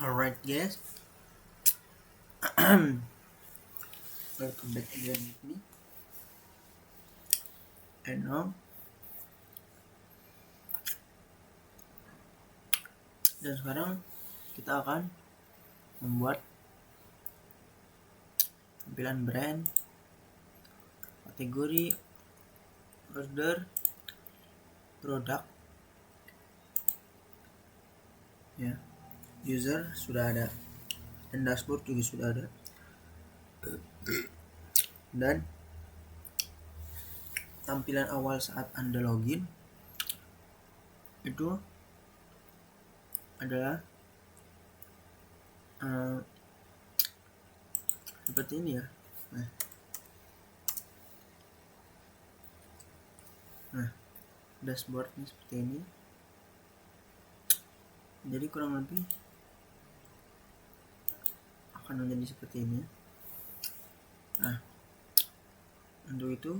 Alright guys, welcome back again with me. And now, dan sekarang kita akan membuat tampilan brand, kategori, order, produk. Ya, user sudah ada, dan dashboard juga sudah ada. Dan tampilan awal saat Anda login itu adalah seperti ini ya. Nah, dashboardnya seperti ini. Jadi kurang lebih akan menjadi seperti ini. Nah, untuk itu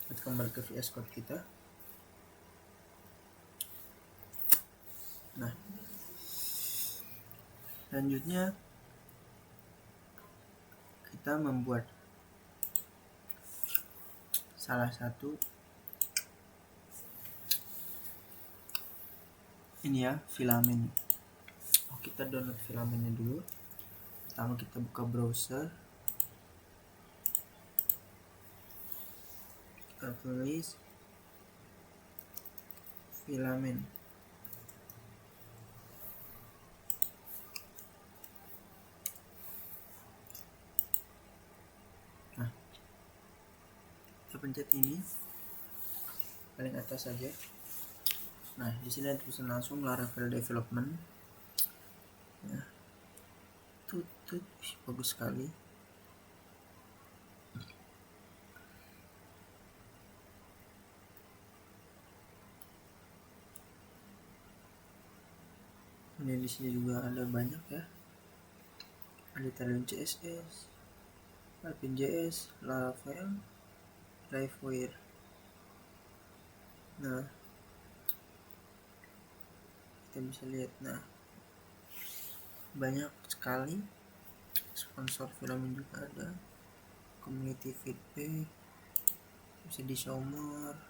kita kembali ke VS Code kita. Nah, selanjutnya kita membuat salah satu ini ya, filamen. Kita download filamennya dulu. Pertama kita buka browser, kita tulis filamen. Nah, kita pencet ini paling atas saja. Nah, di sini ada tulisan langsung Laravel Development. Ya, tutut, bagus sekali. Ini di sini juga ada banyak ya. Ada Talent CSS, Alpine JS, Laravel, Livewire. Nah, kita bisa lihat, nah banyak sekali. Sponsor film juga ada, community feedback, bisa di Showmore.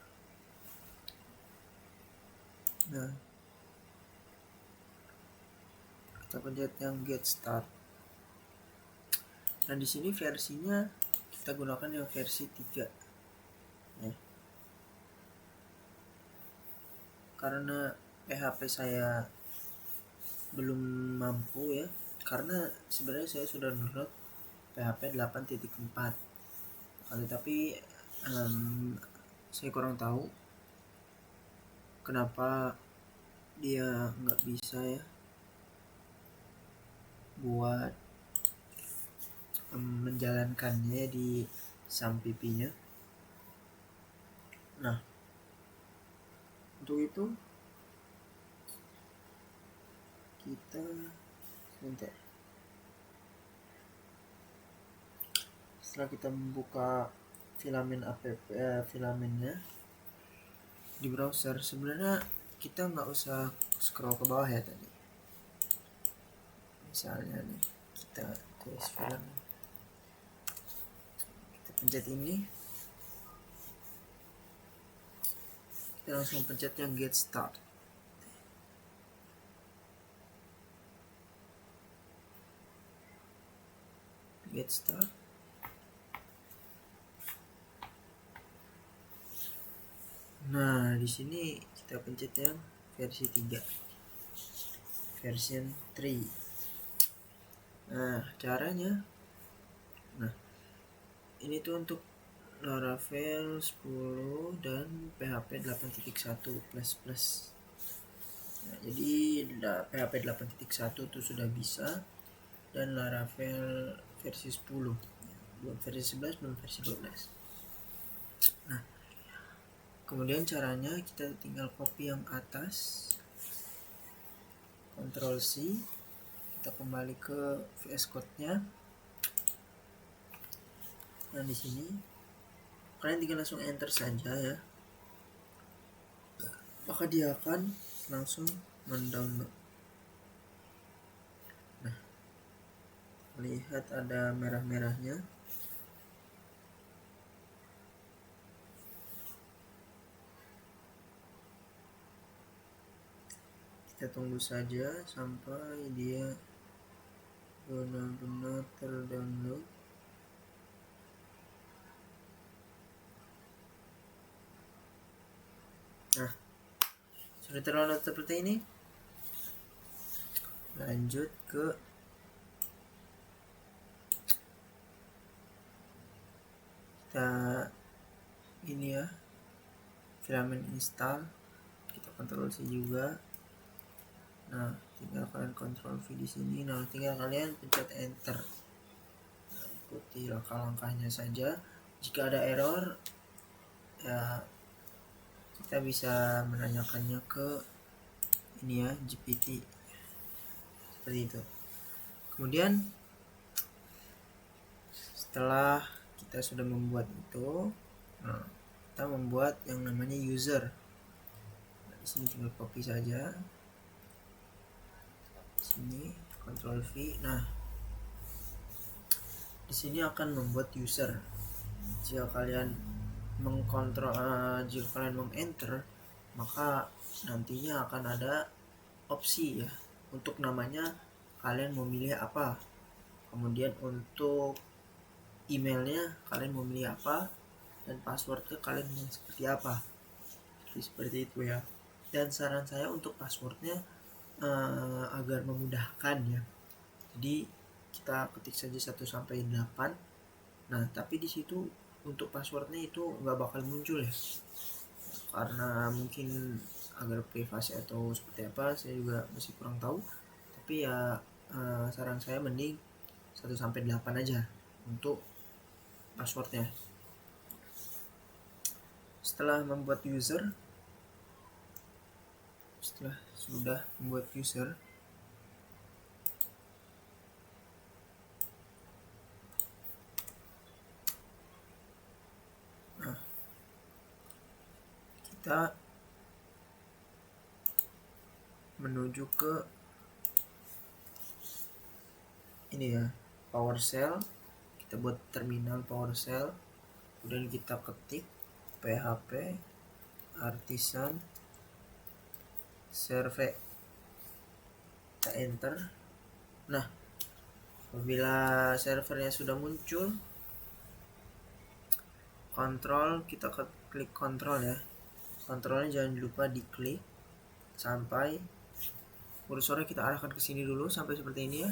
Nah, kita pencet yang get start. Nah, di sini versinya kita gunakan yang versi 3 ya. Karena PHP saya belum mampu ya, karena sebenarnya saya sudah download PHP 8.4, tapi saya kurang tahu kenapa dia nggak bisa ya buat menjalankannya di SAMPP-nya. Nah, untuk itu kita setelah kita membuka filamennya di browser, sebenarnya kita nggak usah scroll ke bawah ya tadi. Misalnya nih, kita tulis filamen, kita pencet ini, kita langsung pencet yang get start. Get start. Nah, di sini kita pencet yang versi 3, version 3. Nah, caranya, nah ini tuh untuk Laravel 10 dan PHP 8.1 plus. Nah, jadi PHP 8.1 itu sudah bisa, dan Laravel versi 10, belum versi 11, belum versi 12. Nah, kemudian caranya kita tinggal copy yang atas, Ctrl C, kita kembali ke VS Code-nya. Nah, di sini kalian tinggal langsung enter saja ya, maka dia akan langsung mendownload. lihat ada merah-merahnya. Kita tunggu saja sampai dia benar-benar terdownload. Nah, sudah terdownload seperti ini. Lanjut ke kita ini ya, filament install. Kita Ctrl C juga. Nah, tinggal kalian Ctrl V di sini. Nah, tinggal kalian pencet enter. Nah, ikuti langkah-langkahnya saja. Jika ada error, ya kita bisa menanyakannya ke ini ya, GPT. Seperti itu. Kemudian setelah kita sudah membuat itu, nah, kita membuat yang namanya user. Nah, di sini tinggal copy saja. Sini Ctrl V. Nah, di sini akan membuat user. Jika kalian jika kalian meng-enter, maka nantinya akan ada opsi ya untuk namanya kalian memilih apa. Kemudian untuk emailnya kalian memilih apa, dan passwordnya kalian mau seperti apa. Jadi seperti itu ya. Dan saran saya untuk passwordnya agar memudahkan ya. Jadi kita ketik saja 1 sampai 8. Nah, tapi di situ untuk passwordnya itu nggak bakal muncul ya. Karena mungkin agar privasi atau seperti apa, saya juga masih kurang tahu. Tapi ya saran saya mending 1 sampai 8 aja untuk passwordnya. Setelah sudah membuat user, nah, kita menuju ke ini ya, PowerShell. Kita buat terminal PowerShell, kemudian kita ketik PHP artisan server, kita enter. Nah, apabila servernya sudah muncul, kita klik kontrol ya. Kontrolnya jangan lupa diklik sampai kursornya kita arahkan ke sini dulu sampai seperti ini ya,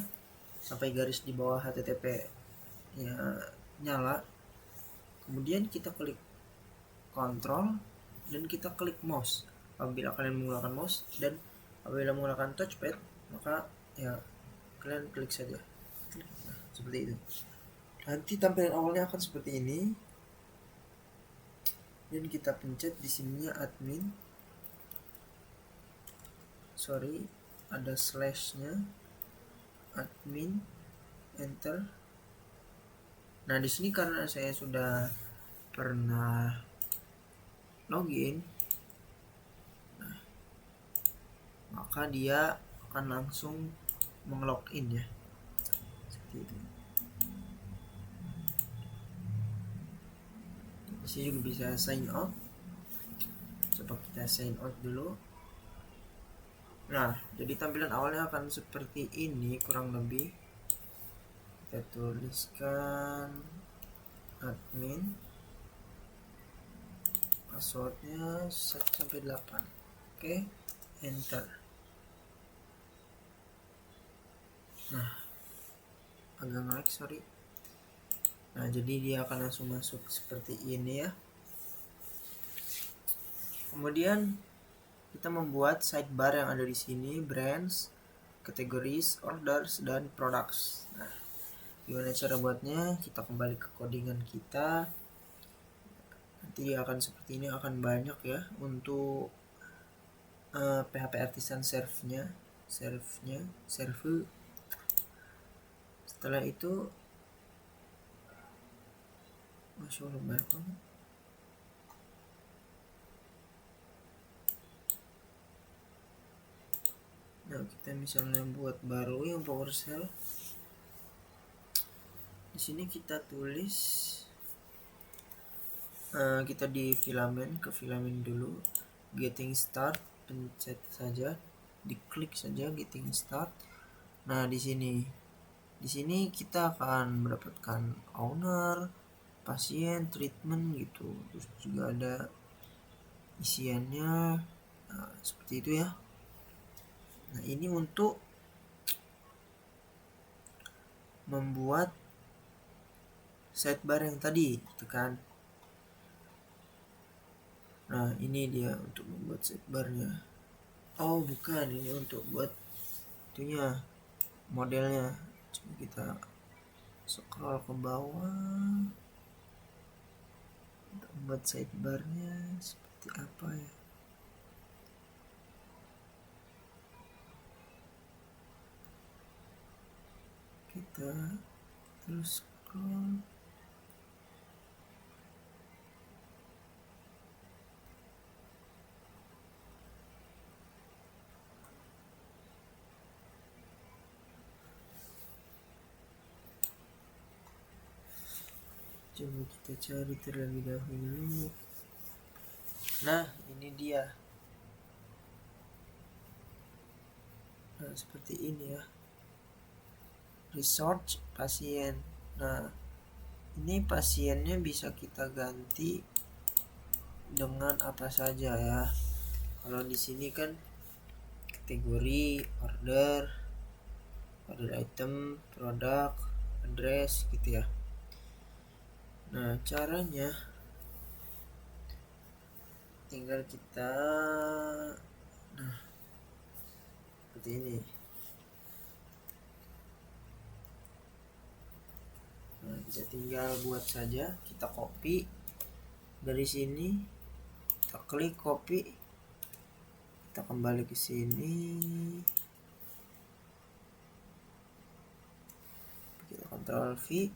sampai garis di bawah HTTP ya nyala. Kemudian kita klik kontrol dan kita klik mouse apabila kalian menggunakan mouse, dan apabila menggunakan touchpad maka ya kalian klik saja. Nah, seperti itu. Nanti tampilan awalnya akan seperti ini. Dan kita pencet di sininya admin. Ada slashnya, admin, enter. Nah, di sini karena saya sudah pernah login, nah, maka dia akan langsung menglogin ya, seperti itu. Di sini juga bisa sign out. Coba kita sign out dulu. Nah, jadi tampilan awalnya akan seperti ini kurang lebih. Kita tuliskan admin, passwordnya 1 sampai 8. Oke, enter. Nah, agak nge-lag, sorry. Nah, jadi dia akan langsung masuk seperti ini ya. Kemudian kita membuat sidebar yang ada di sini, brands, categories, orders, dan products. Nah, gimana cara buatnya? Kita kembali ke codingan kita. Nanti akan seperti ini, akan banyak ya untuk PHP artisan serve. Setelah itu, masya Allah banyak banget. Nah, kita misalnya buat baru yang PowerShell. Di sini kita tulis, kita di filament, ke filament dulu, getting start, pencet saja, diklik saja getting start. Nah, di sini kita akan mendapatkan owner, pasien, treatment gitu. Terus juga ada isiannya. Nah, seperti itu ya. Nah, ini untuk membuat sidebar yang tadi, gitu kan. Nah, ini dia untuk membuat sidebarnya. Oh, bukan, ini untuk buat itunya, modelnya. Coba kita scroll ke bawah untuk membuat sidebarnya seperti apa ya. Kita terus scroll. Coba kita cari terlebih dahulu. Nah, ini dia. Nah, seperti ini ya. Research pasien. Nah, ini pasiennya bisa kita ganti dengan apa saja ya. Kalau di sini kan kategori, order item, produk, address gitu ya. Nah, caranya tinggal kita, nah, seperti ini. Nah, kita tinggal buat saja, kita copy dari sini, kita klik copy, kita kembali ke sini, kita Ctrl V.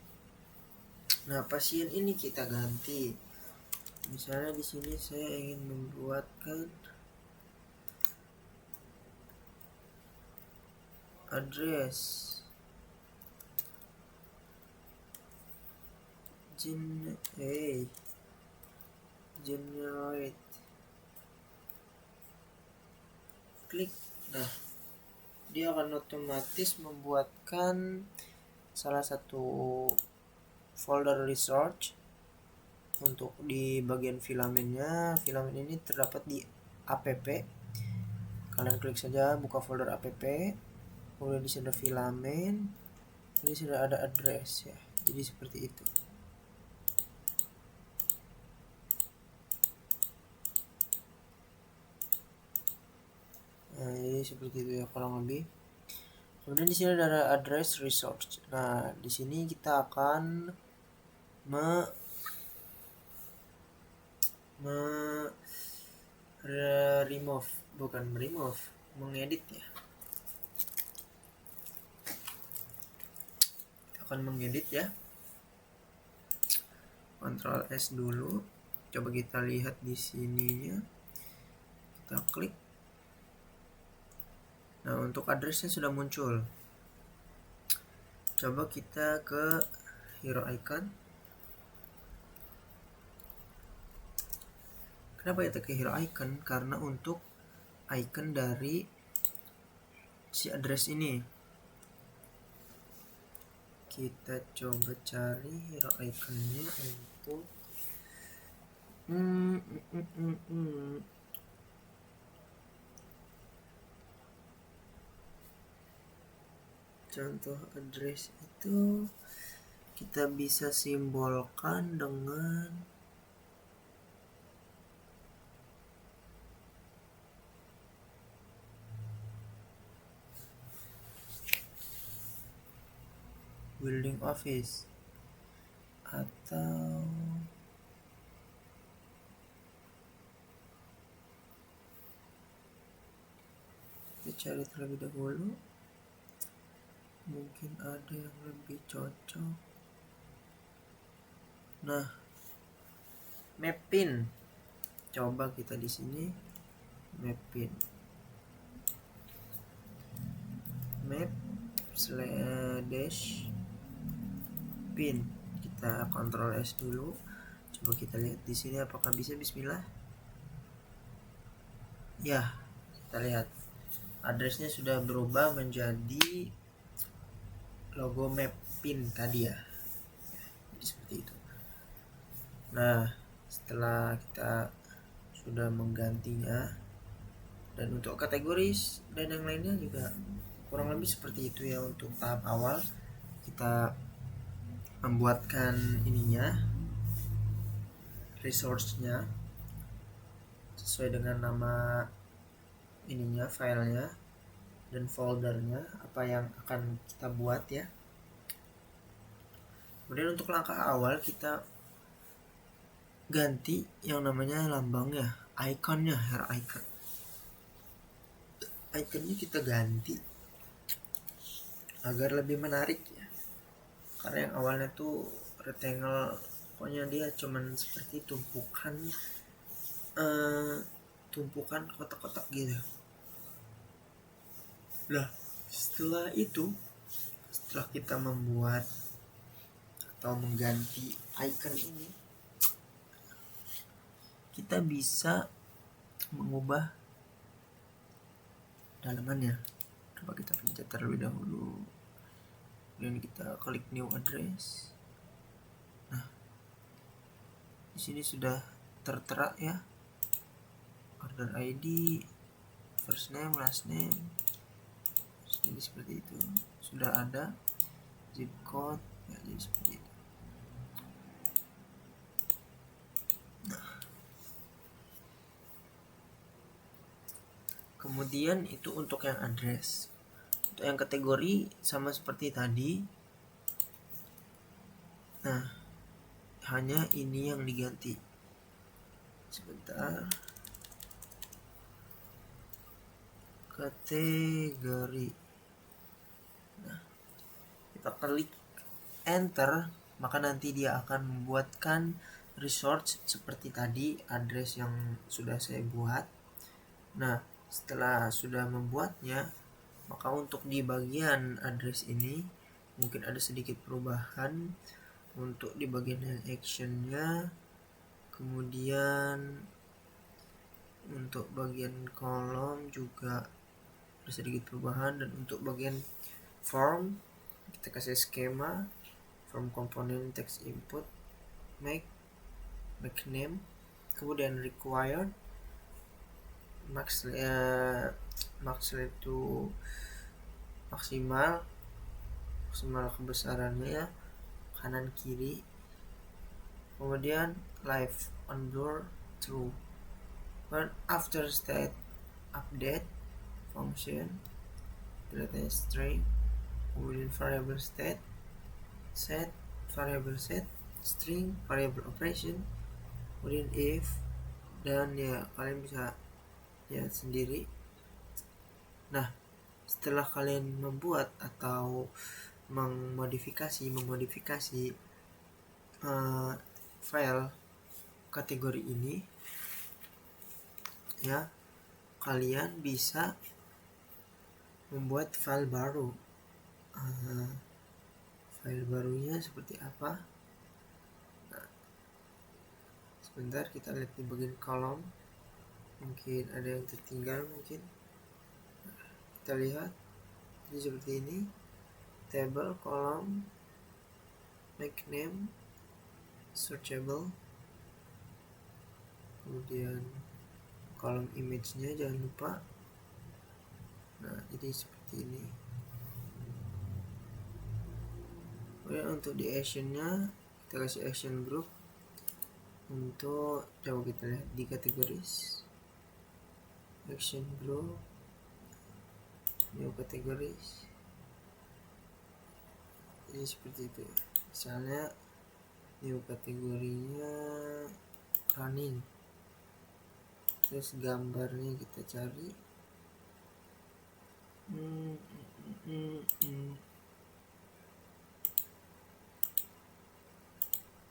Nah, pasien ini kita ganti. Misalnya di sini saya ingin membuatkan address generate, klik. Nah, dia akan otomatis membuatkan salah satu folder research untuk di bagian filamennya. Filamen ini terdapat di app. Kalian klik saja buka folder app, kemudian di sini ada filamen, ini sudah ada address ya. Jadi seperti itu. Nah, jadi seperti itu ya kurang lebih. Kemudian di sini ada address resource. Nah, di sini kita akan mengedit ya. Kita akan mengedit ya. Ctrl S dulu. Coba kita lihat di sininya. Kita klik. Nah, untuk addressnya sudah muncul. Coba kita ke hero icon. Kenapa kita ke hero icon? Karena untuk icon dari si address ini. Kita coba cari hero iconnya untuk contoh address itu kita bisa simbolkan dengan building office atau kita cari terlebih dahulu, mungkin ada yang lebih cocok. Nah, mapping, coba kita di sini mapping, map slash pin. Kita Ctrl S dulu. Coba kita lihat di sini apakah bisa. Bismillah. Ya, kita lihat addressnya sudah berubah menjadi logo map pin tadi ya. Jadi seperti itu. Nah, setelah kita sudah menggantinya, dan untuk kategoris dan yang lainnya juga kurang lebih seperti itu ya. Untuk tahap awal kita membuatkan ininya, resource-nya sesuai dengan nama ininya, filenya dan foldernya apa yang akan kita buat ya. Kemudian untuk langkah awal kita ganti yang namanya lambangnya, ikonnya, hair icon. Ikonnya kita ganti agar lebih menarik ya. Karena yang awalnya tuh rectangle, pokoknya dia cuman seperti tumpukan kotak-kotak gitu. Nah, setelah itu, setelah kita membuat atau mengganti icon ini, kita bisa mengubah dalamannya. Coba kita pencet terlebih dahulu, kemudian kita klik new address. Nah, di sini sudah tertera ya, order ID, first name, last name. Jadi seperti itu, sudah ada zip code ya, jadi seperti itu. Nah, kemudian itu untuk yang address. Untuk yang kategori sama seperti tadi. Nah, hanya ini yang diganti. Sebentar. Kategori. Nah, kita klik enter, maka nanti dia akan membuatkan resource seperti tadi, address yang sudah saya buat. Nah, setelah sudah membuatnya, maka untuk di bagian address ini mungkin ada sedikit perubahan. Untuk di bagian yang actionnya, kemudian untuk bagian kolom juga ada sedikit perubahan, dan untuk bagian form kita kasih skema form komponen text input make name, kemudian required max itu maksimal kebesarannya ya, kanan kiri. Kemudian live on blur true. When after state update function delete string, kemudian variable state set, variable set string, variable operation, kemudian if, dan ya kalian bisa lihat sendiri. Nah, setelah kalian membuat atau memodifikasi file kategori ini ya, kalian bisa membuat file baru. File barunya seperti apa? Nah, sebentar kita lihat di bagian kolom, mungkin ada yang tertinggal mungkin. Nah, kita lihat ini seperti ini, table, kolom, make name, searchable, kemudian kolom image-nya jangan lupa. Nah, jadi seperti ini. Kemudian untuk di action-nya kita kasih action group. Untuk coba kita lihat di kategoris, action group, new kategoris. Jadi seperti itu. Misalnya new kategorinya running, terus gambarnya kita cari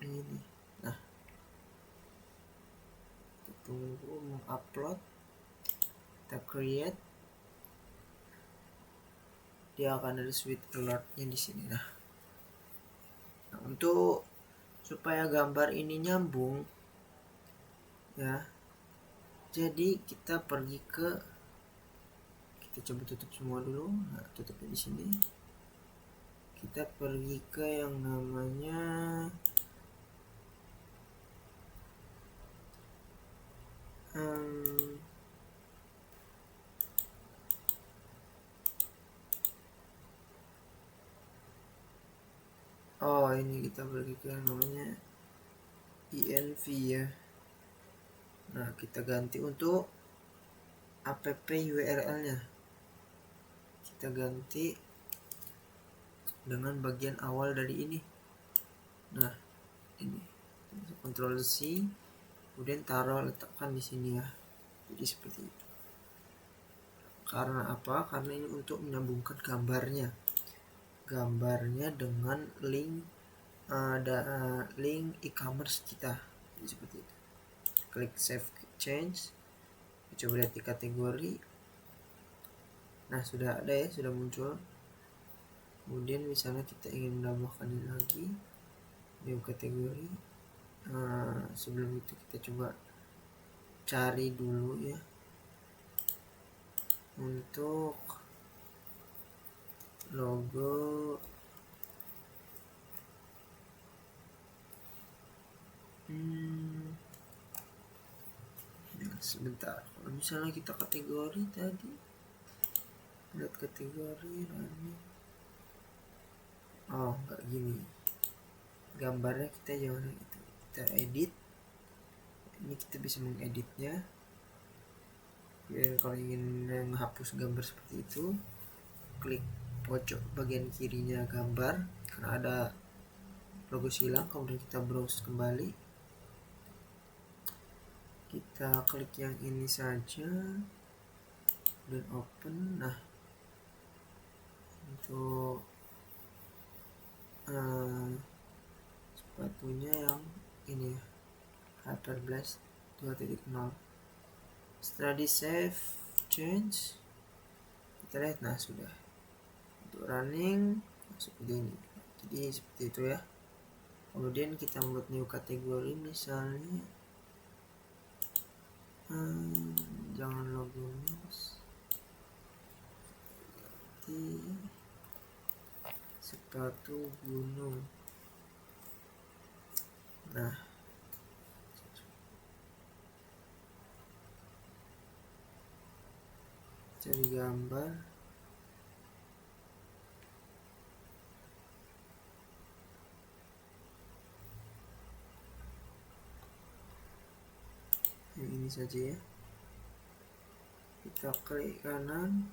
ini. Nah, kita tunggu mengupload, kita create, dia akan ada switch alertnya di sini. Nah, Nah, untuk supaya gambar ini nyambung ya, jadi kita pergi ke, kita coba tutup semua dulu. Nah, tutupnya di sini. Kita pergi ke yang namanya oh ini kita pergi ke yang namanya env ya. Nah, kita ganti untuk app URL nya, kita ganti dengan bagian awal dari ini. Nah, ini Ctrl C, kemudian letakkan di sini ya. Jadi seperti itu. Karena apa? Karena ini untuk menyambungkan gambarnya dengan link link e-commerce kita. Jadi seperti itu. Klik save change. Coba lihat di kategori. Nah, sudah ada ya, sudah muncul. Kemudian misalnya kita ingin menambahkan ini lagi, new kategori. Sebelum itu kita coba cari dulu ya untuk logo. Sebentar, kalau misalnya kita kategori tadi, lihat kategori running. Oh, enggak gini gambarnya, kita jangan itu, kita edit. Ini kita bisa mengeditnya. Kalau ingin menghapus gambar seperti itu, klik pojok bagian kirinya gambar, karena ada logo silang, kemudian kita browse kembali, kita klik yang ini saja dan open. Nah, untuk sepatunya yang ini ya, Hyperblast 2.0. Setelah di save change, kita lihat, nah sudah untuk running seperti ini. Jadi seperti itu ya. Kemudian kita membuat new kategori, misalnya jangan logo seperti sepatu gunung. Nah, cari gambar. Yang ini saja ya. Kita klik kanan,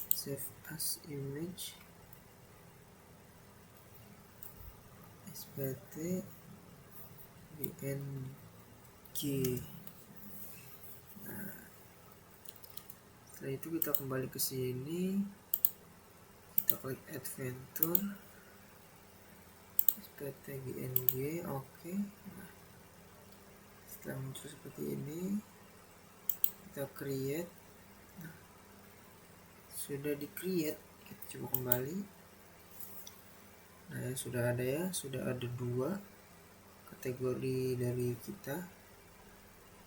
save as image, spt bng. Nah, setelah itu kita kembali ke sini, kita klik adventure, spt bng. Oke. Nah, setelah muncul seperti ini, kita create. Nah, sudah di create, kita coba kembali. Nah, ya, sudah ada ya, sudah ada 2 kategori dari kita.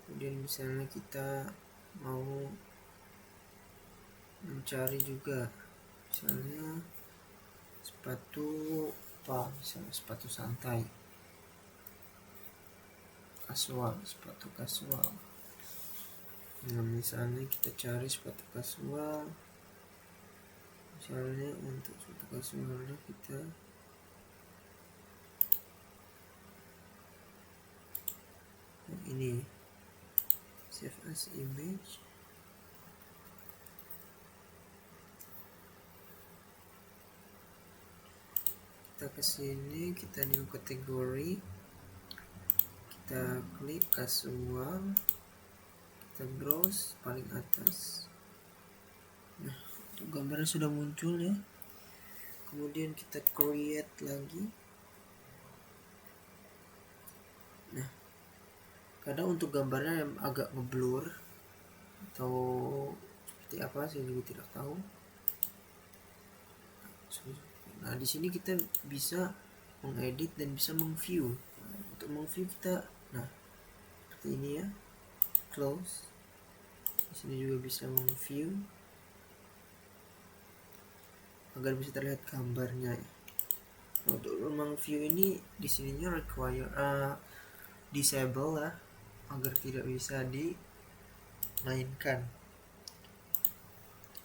Kemudian misalnya kita mau mencari juga, misalnya sepatu apa, misalnya sepatu santai, kasual, sepatu kasual. Nah, misalnya kita cari sepatu kasual, misalnya untuk sepatu kasualnya kita ini, save as image. Kita ke sini, kita new kategori, kita klik kasual, kita browse paling atas. Nah, untuk gambarnya sudah muncul ya. Kemudian kita create lagi. Nah, kadang untuk gambarnya yang agak ngeblur atau seperti apa, saya juga tidak tahu. Nah, di sini kita bisa mengedit dan bisa mengview. Untuk mengview kita seperti ini ya, close. Di sini juga bisa mengview agar bisa terlihat gambarnya ya. Untuk mengview ini di sininya require disable lah, agar tidak bisa dimainkan.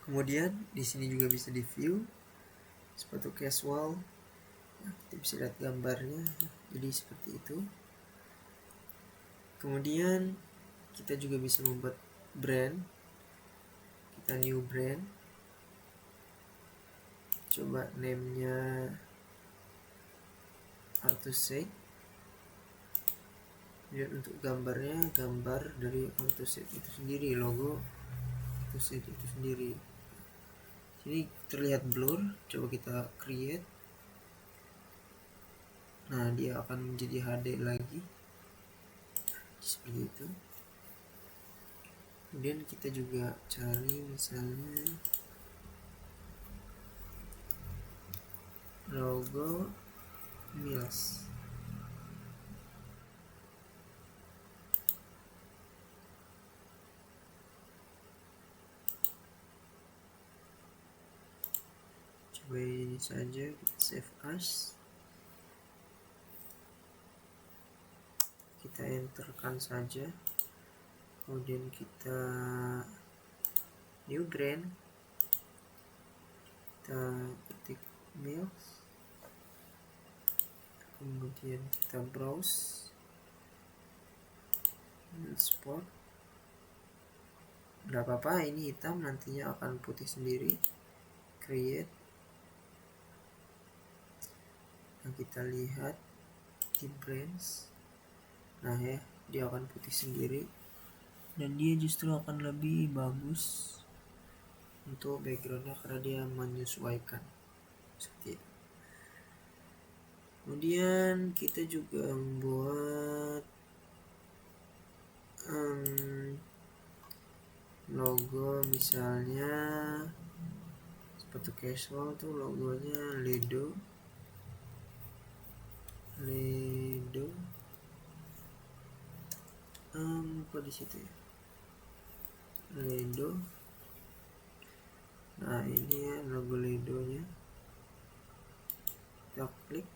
Kemudian di sini juga bisa di view sepatu casual. Kita bisa lihat gambarnya, jadi seperti itu. Kemudian kita juga bisa membuat brand. Kita new brand, coba name-nya Artusec. Kemudian untuk gambarnya, gambar dari Artusec itu sendiri, logo Artusec itu sendiri. Sini terlihat blur, coba kita create. Nah, dia akan menjadi HD lagi seperti itu. Kemudian kita juga cari misalnya logo Mills. Coba ini saja, kita save as. Kita enterkan saja. Kemudian kita new brand, kita ketik Mills. Kemudian kita browse sport. Nggak apa-apa, ini hitam, nantinya akan putih sendiri. Create. Nah, kita lihat di brands. Nah ya, dia akan putih sendiri, dan dia justru akan lebih bagus untuk backgroundnya karena dia menyesuaikan seperti itu. Kemudian kita juga membuat logo, misalnya sepatu casual tuh logonya Ledo. Kok di situ ya, Ledo. Nah, ini ya logo Ledonya. Kita klik,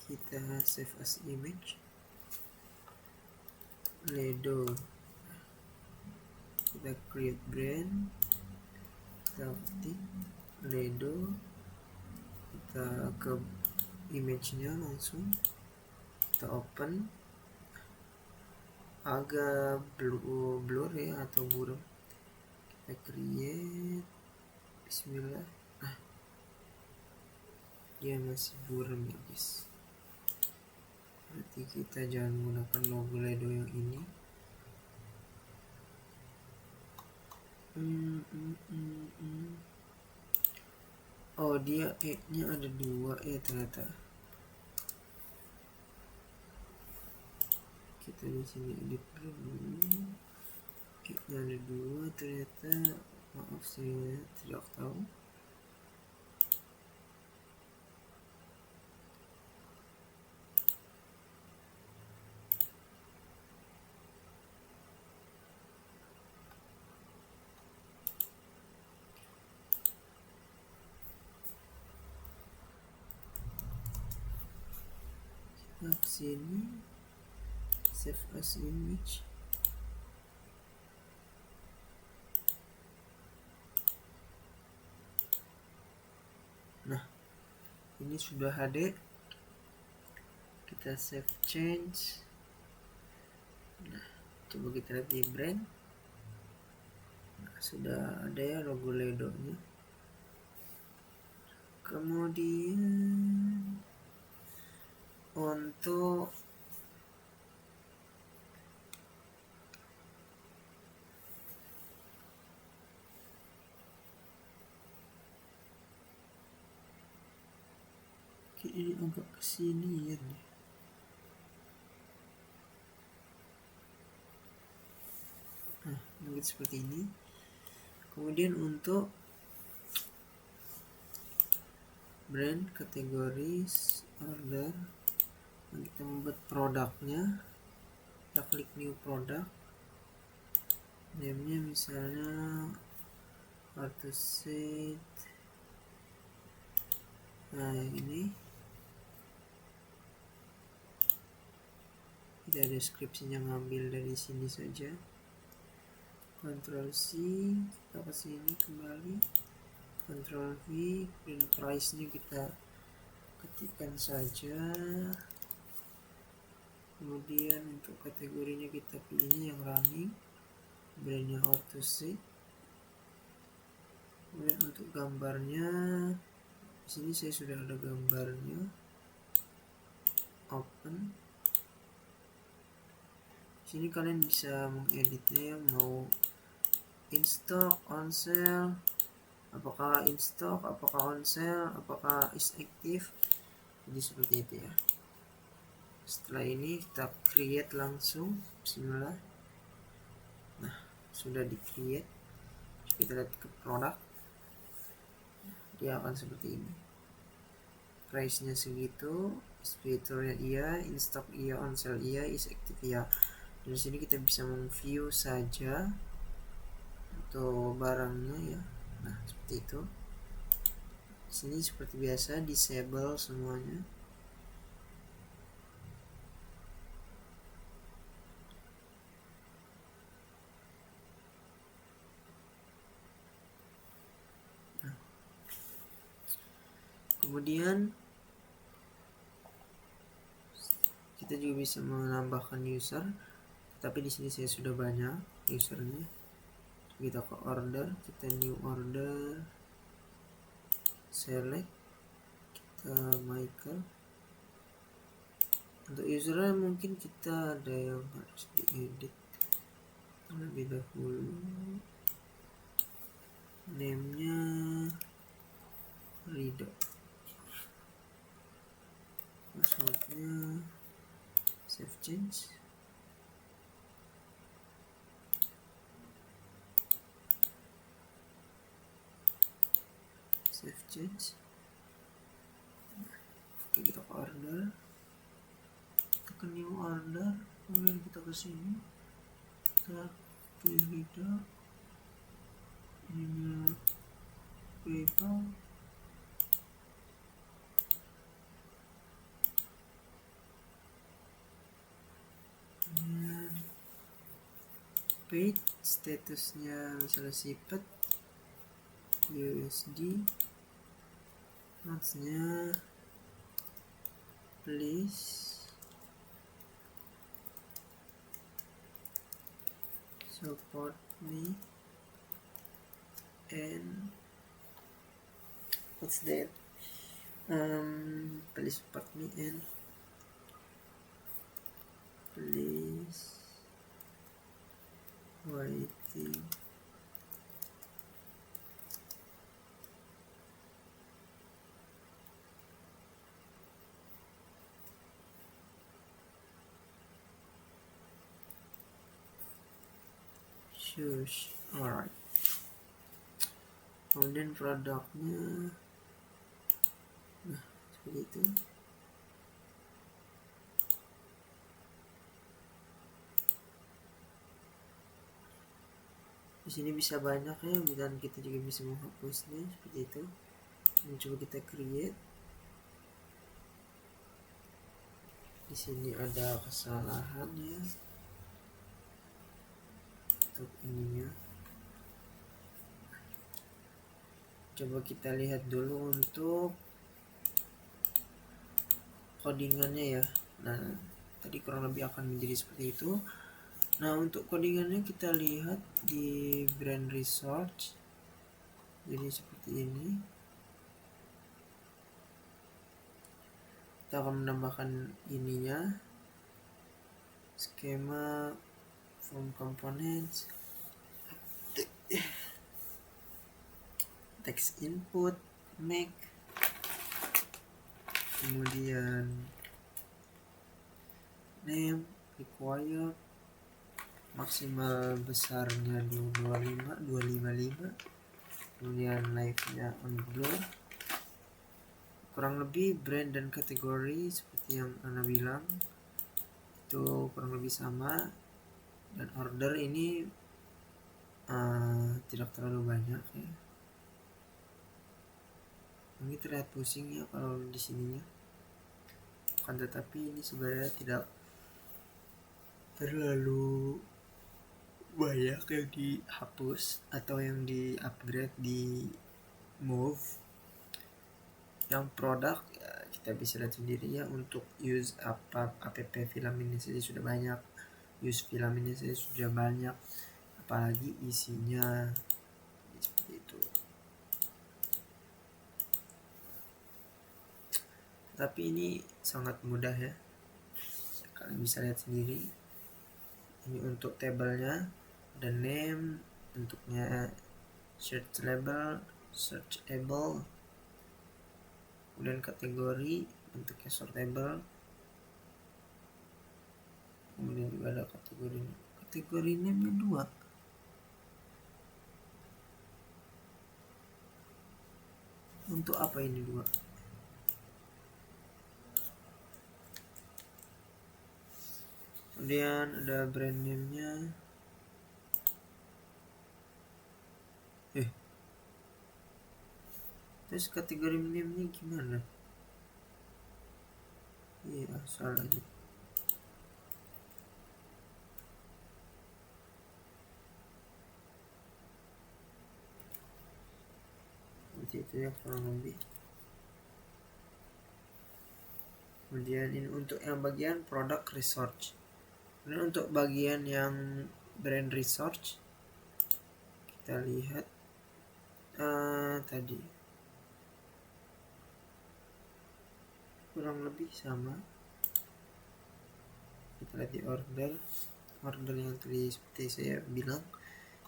kita save as image Ledo. Kita create brand, kita ketik Ledo, kita ke image-nya langsung, kita open. Agak blur ya atau buram. Kita create, bismillah. Dia masih buram ya guys, berarti kita jangan menggunakan logo Ledo yang ini. Oh, dia E-nya ada 2 ternyata. Kita di sini edit dulu. E-nya ada 2 ternyata. Maaf, saya tidak tahu. Nah, sini save as image. Nah, ini sudah HD. Kita save change. Nah, coba kita lihat di brand. Nah, sudah ada ya logo Ledo-nya. Kemudian untuk ini agak kesini ya nih. Nah, mungkin seperti ini. Kemudian untuk brand, kategoris, order. Nah, kita membuat produknya, kita klik new product, name-nya misalnya Artusit. Nah, yang ini kita deskripsinya ngambil dari sini saja. Ctrl C, kita ke sini kembali, Ctrl V, dan price nya kita ketikkan saja. Kemudian untuk kategorinya kita pilihnya yang running, brandnya Artusit. Kemudian untuk gambarnya, di sini saya sudah ada gambarnya. Open. Di sini kalian bisa mengeditnya ya, mau in stock, on sale, apakah in stock, apakah on sale, apakah is active. Jadi seperti itu ya. Setelah ini kita create langsung, bismillah. Nah, sudah di create. Kita lihat ke produk, dia akan seperti ini. Price nya segitu, fiturnya iya, in stock iya, on sale iya, is active iya. Dari sini kita bisa memview saja untuk barangnya ya. Nah, seperti itu. Di sini seperti biasa disable semuanya. Nah, kemudian kita juga bisa menambahkan user, tapi di sini saya sudah banyak usernya. Kita ke order, kita new order, select, kita Michael. Untuk usernya mungkin kita ada yang harus diedit terlebih dahulu. Name-nya Rido, passwordnya save change. Save change. Oke, kita ke order, kita ke new order, kemudian kita ke sini, kita pilih Rido, ini PayPal. Dan paid, statusnya misalnya sipet USD, notes-nya please support me and what's that, please support me and please waiting shush. Alright, kemudian produknya, nah seperti itu. Di sini bisa banyak ya, dan kita juga bisa menghapusnya seperti itu. Ini coba kita create. Di sini ada kesalahan ya untuk ininya. Coba kita lihat dulu untuk codingannya ya. Nah, tadi kurang lebih akan menjadi seperti itu. Nah, untuk codingannya kita lihat di brand research. Jadi seperti ini. Kita akan menambahkan ininya, skema from components, text input, make, kemudian name, required, maksimal besarnya 255, kemudian live nya on blur, kurang lebih brand dan kategori seperti yang Ana bilang itu kurang lebih sama, dan order ini tidak terlalu banyak ya. Ini terlihat pusing ya kalau di sininya, kan, tetapi ini sebenarnya tidak terlalu banyak yang dihapus atau yang di upgrade, di move. Yang produk ya kita bisa lihat sendiri ya, untuk use app film ini saja sudah banyak, use film ini saja sudah banyak, apalagi isinya seperti itu. Tapi ini sangat mudah ya, kalian bisa lihat sendiri. Ini untuk tabelnya, the name, bentuknya search label, searchable, kemudian kategori, bentuknya sortable, kemudian juga ada kategori name-nya 2. Untuk apa ini 2? Kemudian ada brand name-nya. Terus kategori name-nya gimana? Iya, salah aja. Seperti itu ya kurang lebih. Kemudian ini untuk yang bagian product research. Kemudian untuk bagian yang brand research, kita lihat tadi kurang lebih sama. Kita lihat di order yang tadi seperti saya bilang,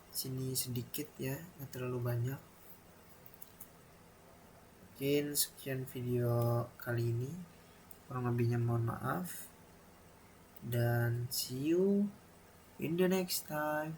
sini sedikit ya, nggak terlalu banyak. Mungkin sekian video kali ini, kurang lebihnya mohon maaf, dan see you in the next time.